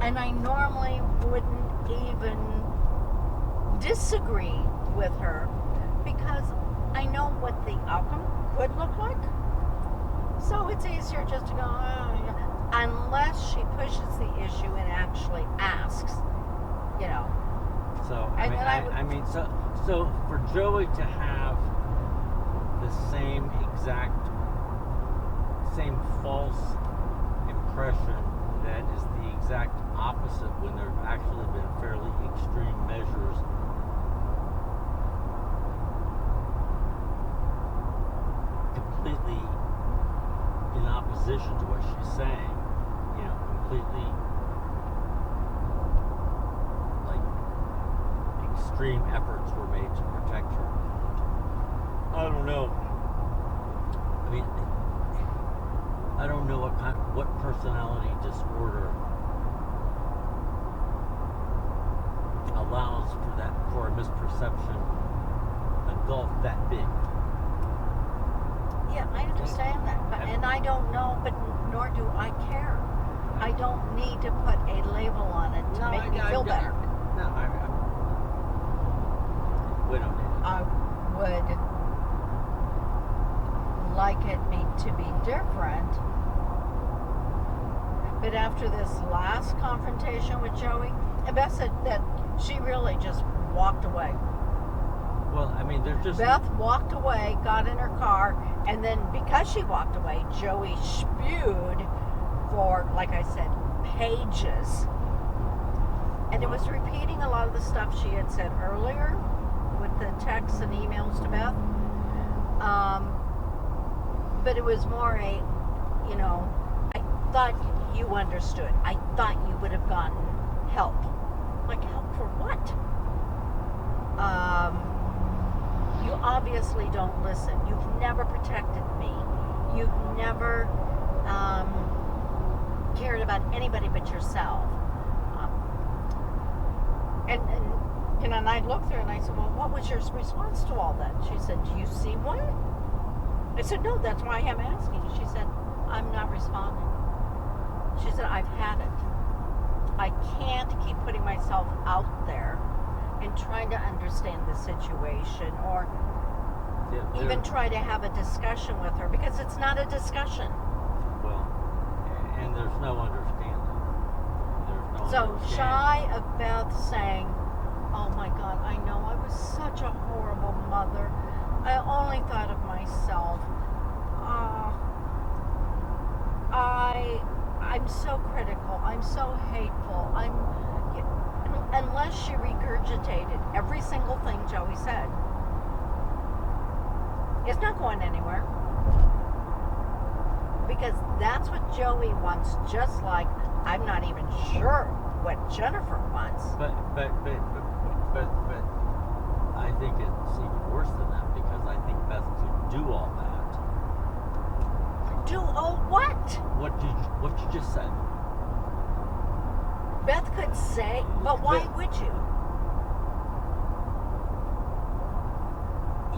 And I normally wouldn't even disagree with her because I know what the outcome could look like. So it's easier just to go, oh, yeah, unless she pushes the issue and actually asks, you know. So so for Joey to have the same false impression that is the exact opposite when there have actually been fairly extreme measures completely in opposition to what she's saying, you know, completely like extreme efforts were made to protect her. I don't know. I mean, I don't know what personality disorder allows for a misperception a gulf that big. Yeah, I understand that, but, and I don't know, but nor do I care. I don't need to put a label on it to make me feel better. No, we don't need it. I would like it to be different, but after this last confrontation with Joey, Beth said that she really just walked away. Well, I mean, there's just... Beth walked away, got in her car, and then because she walked away, Joey spewed for, like I said, pages. And it was repeating a lot of the stuff she had said earlier with the texts and emails to Beth. But it was more a, you know, I thought you understood. I thought you would have gotten help. Like, help for what? You obviously don't listen. You've never protected me. You've never cared about anybody but yourself. And you know, and I looked through and I said, well, what was your response to all that? She said, do you see one? I said, no, that's why I'm asking. She said, I'm not responding. She said, I've had it. I can't keep putting myself out there and trying to understand the situation or even try to have a discussion with her because it's not a discussion. Well, and there's no understanding. Shy of Beth saying, oh my God, I know I was such a horrible mother. I only thought of myself. I'm so critical. I'm so hateful. Unless she regurgitated every single thing Joey said, it's not going anywhere. Because that's what Joey wants, just like I'm not even sure what Jennifer wants. But I think it's even worse than that because I think Beth could do all that. Do all what? What you just said. Beth could say, but why would you?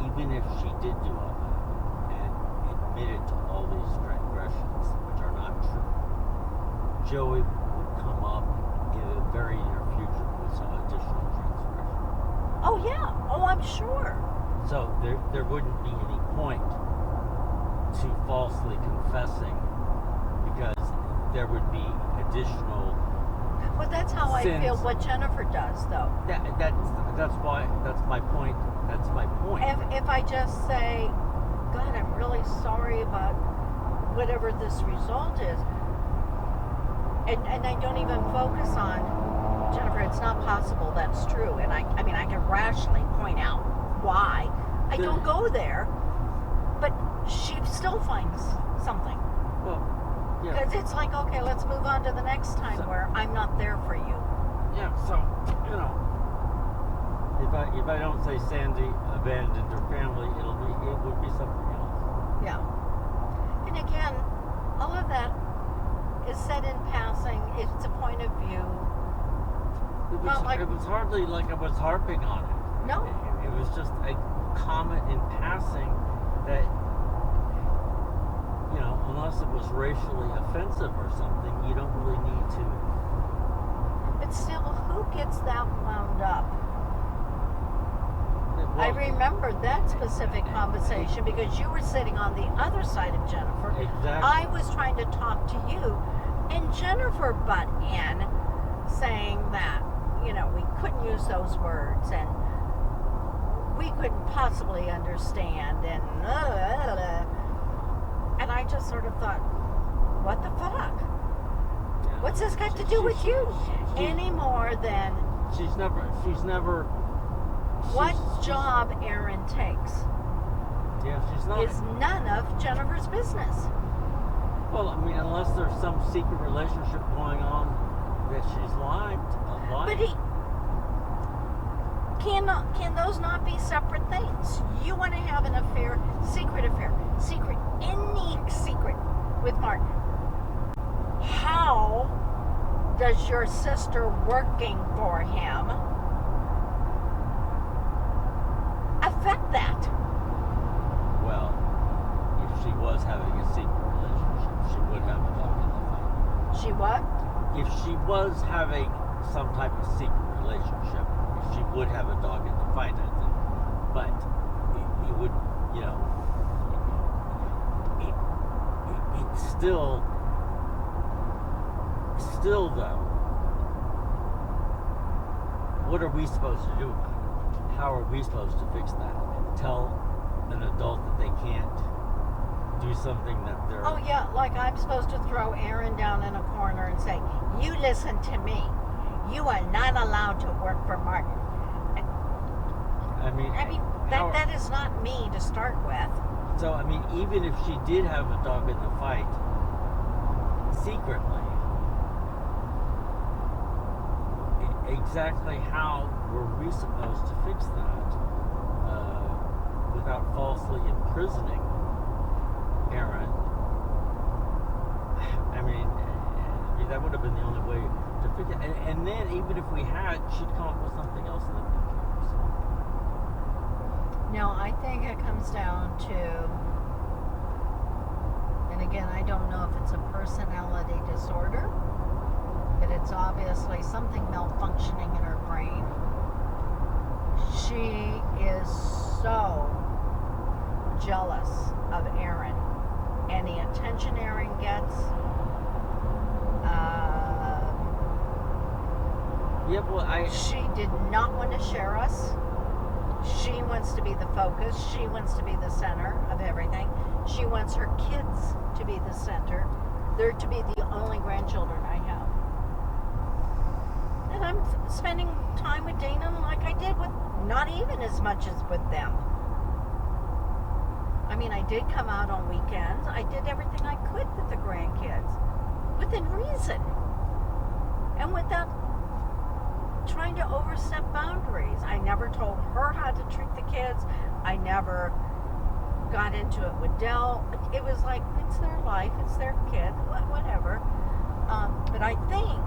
Even if she did do all that and admitted to all these transgressions, which are not true, Joey would come up in the very near future with some additional transgression. Oh yeah. Oh, I'm sure. So there wouldn't be any point to falsely confessing because there would be additional. Well, that's how sins. I feel what Jennifer does, though. That's why. That's my point. That's my point. If I just say, God, I'm really sorry about whatever this result is, and I don't even focus on Jennifer, it's not possible that's true, and I mean I can rationally point out why. I don't go there, but she still finds something. Well, yeah. Because it's like, okay, let's move on to the next time where I'm not there for you. Yeah, so, you know, if I don't say Sandy abandoned her family, it would be something else. Yeah. And again, all of that is said in passing. It's a point of view. It was hardly like I was harping on it. No. It was just a comment in passing that, you know, unless it was racially offensive or something, you don't really need to But still, who gets that wound up? I Well, remember that specific conversation because you were sitting on the other side of Jennifer. Exactly. I was trying to talk to you, and Jennifer butt in, saying that, you know, we couldn't use those words, and we couldn't possibly understand, and I just sort of thought, what the fuck? What's this got to do with you? Any more than She's never. what she's- job Aaron takes Yeah, she's not. is none of Jennifer's business. Well, I mean, unless there's some secret relationship going on that she's lying. But can those not be separate things? You want to have an affair, any secret with Martin. How does your sister working for him affect that? Well, if she was having a secret relationship, she would have a dog in the fight. She what? If she was having some type of secret relationship, she would have a dog in the fight, I think. But it would, you know, it's still though, what are we supposed to do about it? How are we supposed to fix that? Tell an adult that they can't do something that they're... Oh yeah, like I'm supposed to throw Aaron down in a corner and say, you listen to me. You are not allowed to work for Martin. I mean, that is not me to start with. So, I mean, even if she did have a dog in the fight secretly, exactly how were we supposed to fix that without falsely imprisoning Aaron? I mean, that would have been the only way to fix it. And then, even if we had, she'd come up with something else in the future. So. No, I think it comes down to, and again, I don't know if it's a personality disorder, but it's obviously something malfunctioning in her brain. She is so jealous of Aaron. Any attention Aaron gets, she did not want to share us. She wants to be the focus. She wants to be the center of everything. She wants her kids to be the center. They're to be the only grandchildren I have. And I'm spending time with Dana like I did with not even as much as with them. I mean, I did come out on weekends. I did everything I could with the grandkids. Within reason. And without trying to overstep boundaries. I never told her how to treat the kids. I never got into it with Dell. It was like, it's their life, it's their kid, whatever. But I think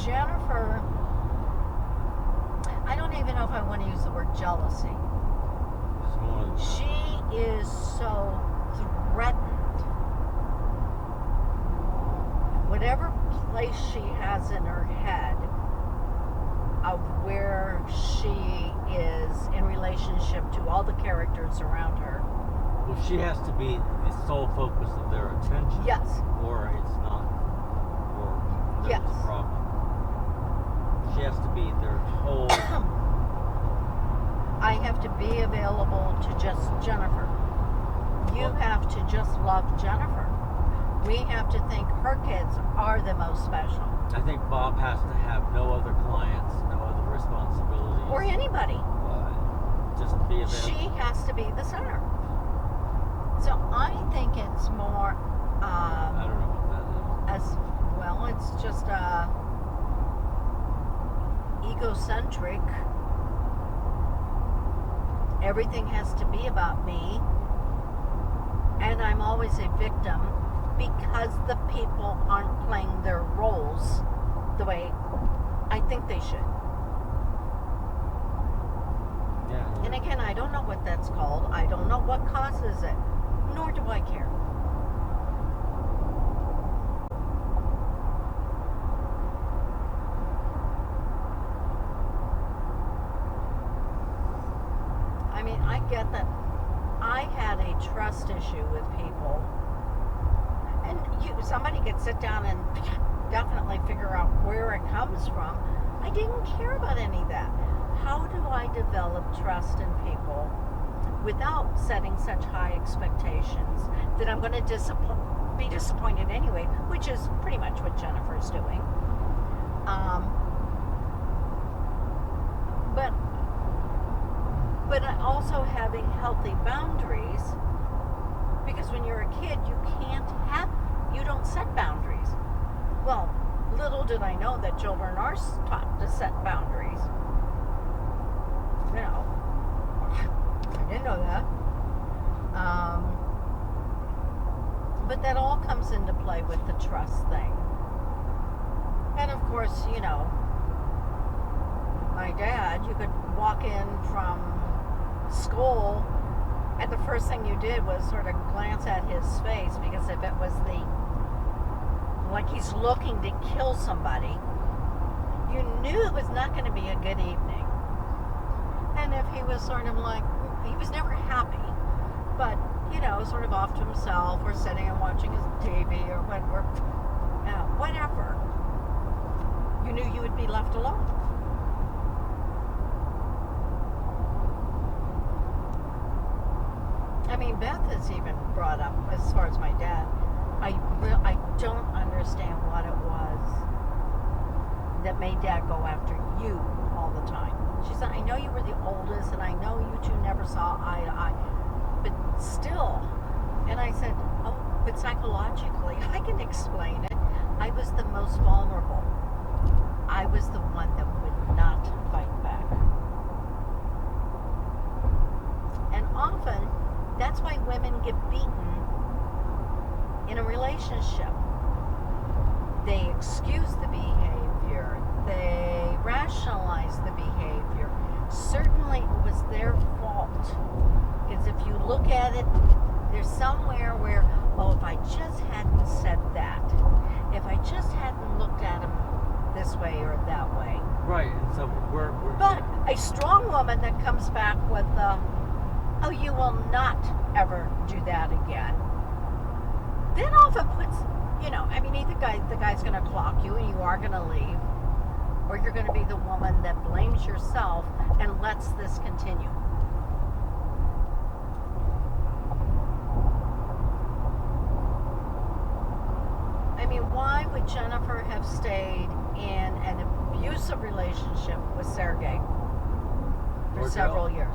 Jennifer, I don't even know if I want to use the word jealousy. She is so threatened. Whatever place she has in her head of where she is in relationship to all the characters around her. Well, she has to be the sole focus of their attention. Yes. Or it's not. Or there's a problem. She has to be their whole... I have to be available to just Jennifer. You have to just love Jennifer. We have to think her kids are the most special. I think Bob has to have no other clients, no other responsibilities. Or anybody. Just be available. She has to be the center. So I think it's more... I don't know what that is. As well, it's just egocentric. Everything has to be about me. And I'm always a victim because the people aren't playing their roles the way I think they should. Yeah. And again, I don't know what that's called. I don't know what causes it. Nor do I care. forget that I had a trust issue with people. And somebody could sit down and definitely figure out where it comes from. I didn't care about any of that. How do I develop trust in people without setting such high expectations that I'm going to be disappointed anyway, which is pretty much what Jennifer's doing. But also having healthy boundaries, because when you're a kid, you don't set boundaries. Well, little did I know that children are taught to set boundaries. You know, I didn't know that. But that all comes into play with the trust thing. And of course, you know, my dad, you could walk in from school and the first thing you did was sort of glance at his face, because if it was like he's looking to kill somebody, you knew it was not going to be a good evening. And if he was sort of like, he was never happy, but, you know, sort of off to himself or sitting and watching his TV or whatever, you knew you would be left alone. I mean, Beth has even brought up, as far as my dad, I don't understand what it was that made Dad go after you all the time. She said, I know you were the oldest, and I know you two never saw eye to eye, but still. And I said, oh, but psychologically, I can explain it. I was the most vulnerable. I was the one that would not fight back. And often, that's why women get beaten in a relationship. They excuse the behavior. They rationalize the behavior. Certainly it was their fault. Because if you look at it, there's somewhere where, oh, if I just hadn't said that, if I just hadn't looked at him this way or that way. Right, and so we're But a strong woman that comes back with oh, you will not ever do that again, then often puts, you know, I mean, either the guy's going to clock you and you are going to leave, or you're going to be the woman that blames yourself and lets this continue. I mean, why would Jennifer have stayed in an abusive relationship with Sergey for several years?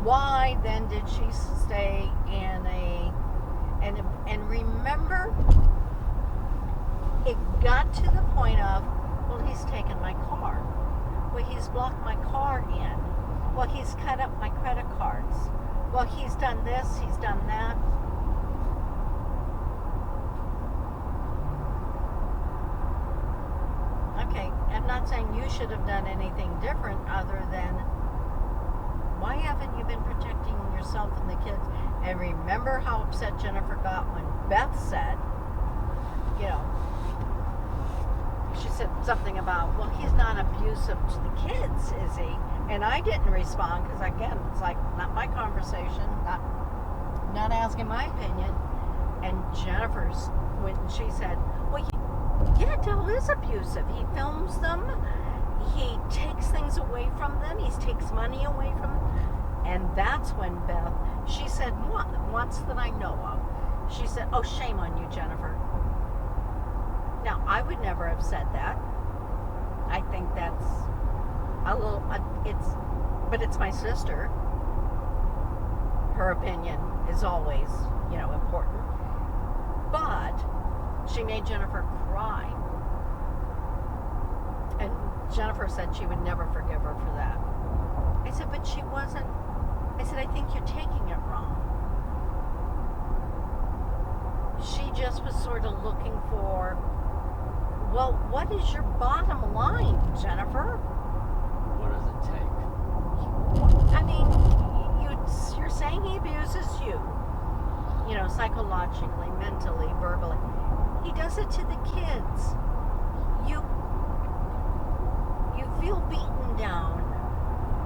Why then did she stay in and remember, it got to the point of, well, he's taken my car. Well, he's blocked my car in. Well, he's cut up my credit cards. Well, he's done this, he's done that. Okay, I'm not saying you should have done anything different other than, why haven't you been protecting yourself and the kids? And remember how upset Jennifer got when Beth said, you know, she said something about, well, he's not abusive to the kids, is he? And I didn't respond because, again, it's like, not my conversation, not asking my opinion. And Jennifer's, when she said, well, yeah, Dale is abusive. He films them. He takes things away from them. He takes money away from them. And that's when Beth, she said, once that I know of, she said, oh, shame on you, Jennifer. Now, I would never have said that. I think that's a little, but it's my sister. Her opinion is always, you know, important. But she made Jennifer cry. And Jennifer said she would never forgive her for that. I said, but she wasn't. I said, I think you're taking it wrong. She just was sort of looking for, well, what is your bottom line, Jennifer? What does it take? I mean, you're saying he abuses you, you know, psychologically, mentally, verbally. He does it to the kids. You feel beaten down.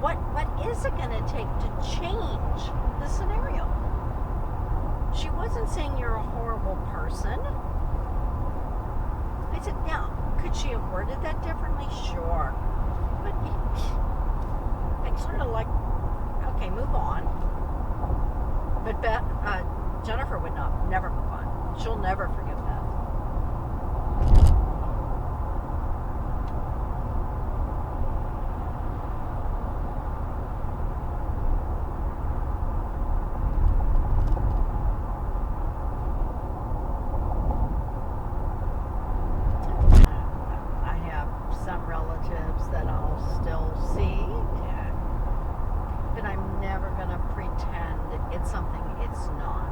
what is it going to take to change the scenario? She wasn't saying you're a horrible person. I said, now, could she have worded that differently? Sure. But I sort of like, okay, move on. But Jennifer would never move on. She'll never forgive Beth. I have some relatives that I'll still see, but I'm never going to pretend it's something it's not.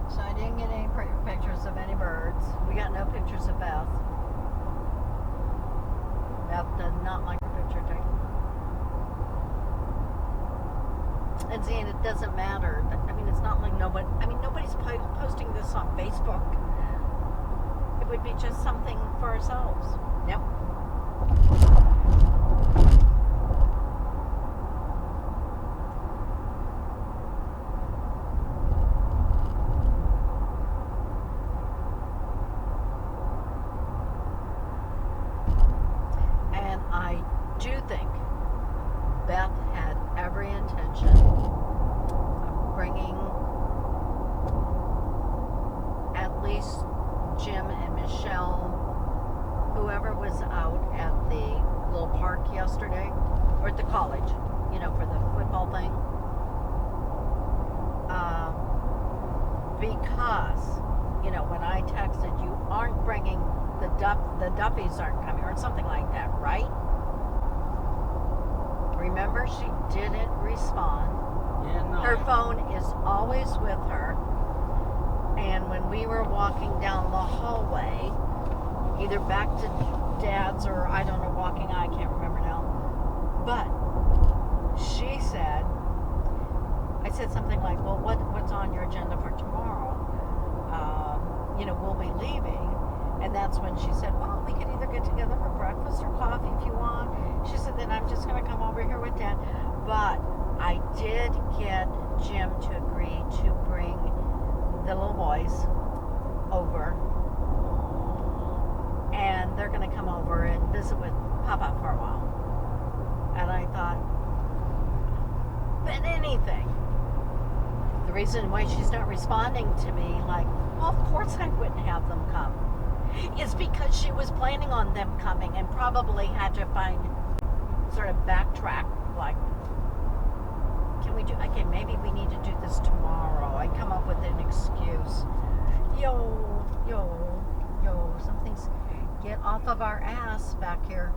So I didn't get any pictures of any birds. We got no pictures of Beth. Beth did not like her picture taken. And seeing it doesn't matter. I mean, it's not like nobody's posting this on Facebook. It would be just something for ourselves. Yep. And I do think Beth had every intention of bringing at least Jim and Michelle, whoever was out at the little park yesterday, or at the college, for the football thing. Because, when I texted, you aren't bringing the Duffys aren't coming, or something like that, right? Remember, she didn't respond. Yeah, no. Her phone is always with her. And when we were walking down the hallway, either back to Dad's or I don't know, walking, I can't remember now. But she said, I said something like, well, what's on your agenda for tomorrow? We'll be leaving. And that's when she said, well, we could either get together for breakfast or coffee if you want. She said, then I'm just going to come over here with Dad. But I did get Jim to agree to bring the little boys over. And they're going to come over and visit with Papa for a while. And I thought, but anything. The reason why she's not responding to me, like, well, of course I wouldn't have them come, is because she was planning on them coming and probably had to sort of backtrack, like, can we do, okay, maybe we need to do this tomorrow. I come up with an excuse. Something's, get off of our ass back here.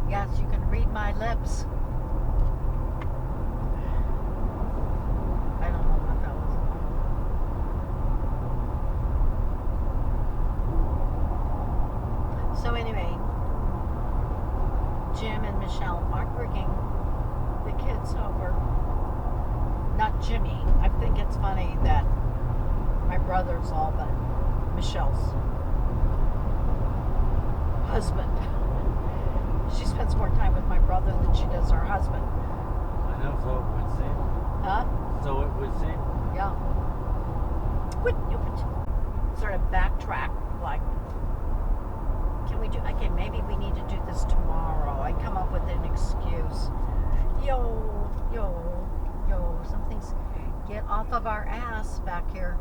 Yes, you can read my lips. I don't know what that was. So anyway, Jim and Michelle are bringing the kids over. Not Jimmy. I think it's funny that my brother's all but Michelle's husband. She spends more time with my brother than she does her husband. I know, so it would seem. Huh? So it would seem. Yeah. Would sort of backtrack, like, can we do, okay, maybe we need to do this tomorrow. I come up with an excuse. Something's, get off of our ass back here.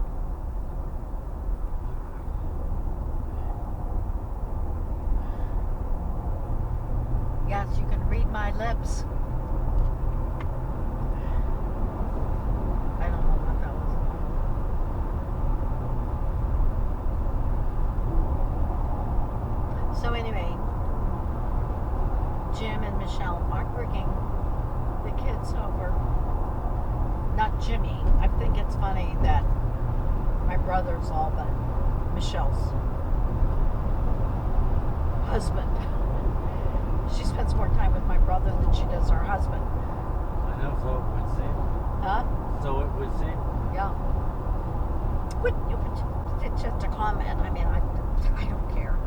my lips. I don't know what that was about. So anyway, Jim and Michelle are bringing the kids over. Not Jimmy. I think it's funny that my brother-in-law, but Michelle's husband. She spends more time with my brother than she does her husband. I know, so it would seem. Huh? So it would seem. Yeah. It's just a comment. I mean, I don't care.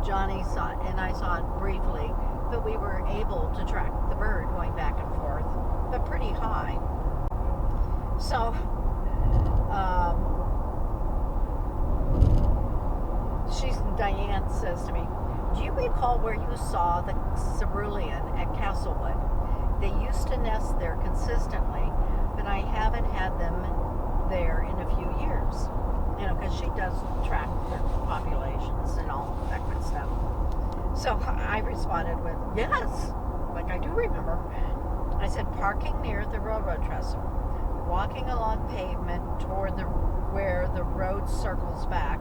Johnny saw it, and I saw it briefly, but we were able to track the bird going back and forth, but pretty high. So, Diane says to me, do you recall where you saw the cerulean at Castlewood? They used to nest there consistently, but I haven't had them there in a few years. You know, because she does track their populations and all that good stuff. So I responded with, yes, like I do remember. I said, parking near the railroad trestle, walking along pavement toward where the road circles back.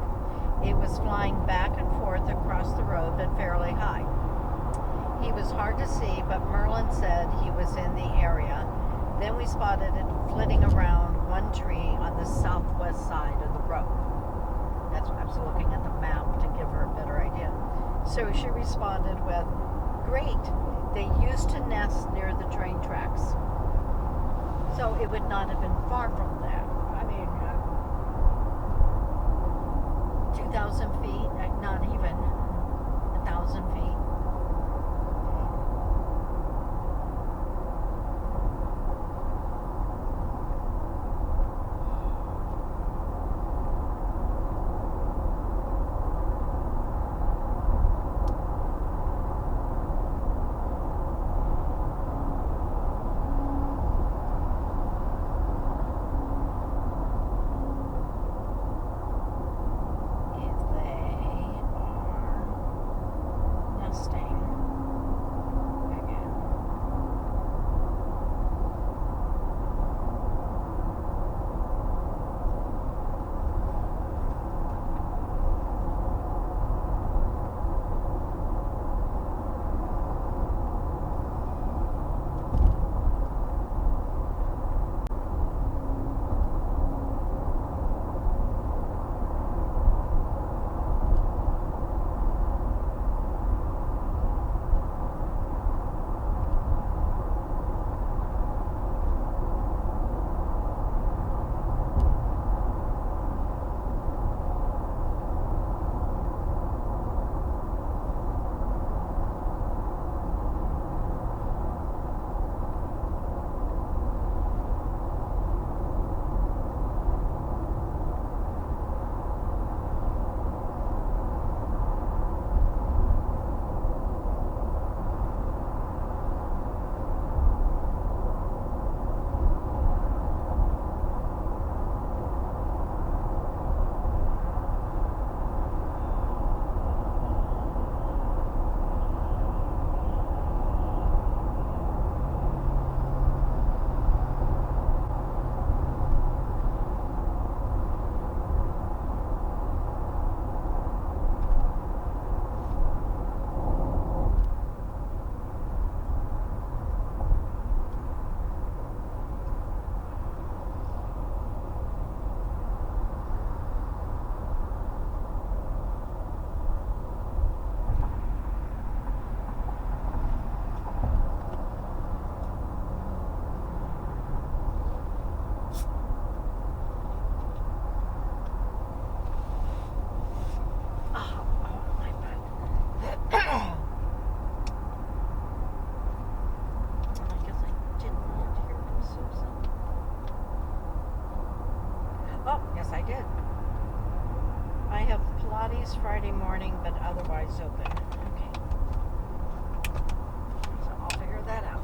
It was flying back and forth across the road, but fairly high. He was hard to see, but Merlin said he was in the area. Then we spotted it flitting around one tree on the southwest side of the road. That's what I was looking at the map to give her a better idea. So she responded with, great, they used to nest near the train tracks. So it would not have been far from that. I mean, 2,000 feet, not even 1,000 feet. did. I have Pilates Friday morning, but otherwise open. Okay. So I'll figure that out.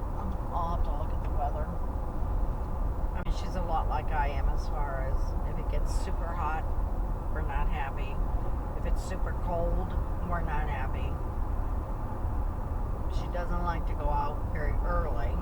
I'll have to look at the weather. I mean, she's a lot like I am as far as if it gets super hot, we're not happy. If it's super cold, we're not happy. She doesn't like to go out very early.